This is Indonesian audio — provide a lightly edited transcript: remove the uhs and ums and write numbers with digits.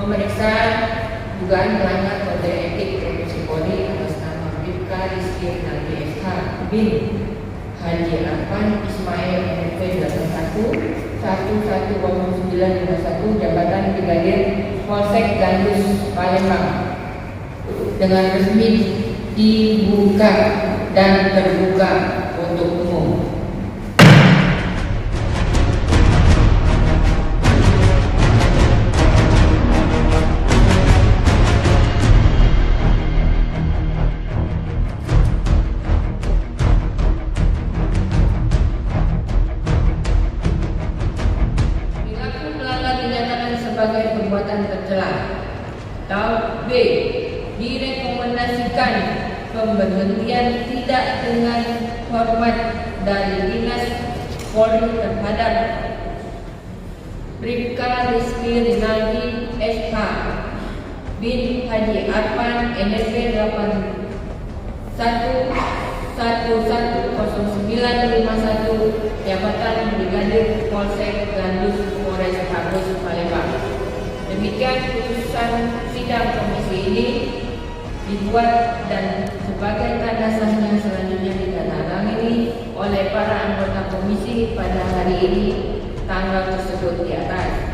Pemeriksaan dugaan melanggar kode etik profesi Polri atas nama Bribka Rizky Renaldi SH bin Haji Arfan Ismail NP 81 jabatan Brigadir Polsek Gandus Palembang dengan resmi dibuka dan terbuka untuk umum. Sebagai perbuatan tercela, atau B, direkomendasikan pemberhentian tidak dengan hormat dari Dinas Polri terhadap Bribka Rizky Renaldi SH bin Haji Arfan NP 81 jabatan Brigadir Polsek Gandus Polrestabes Palembang. Demikian putusan sidang komisi ini dibuat dan sebagai tanda sahnya selanjutnya ditandatangani oleh para anggota komisi pada hari ini tanggal tersebut di atas.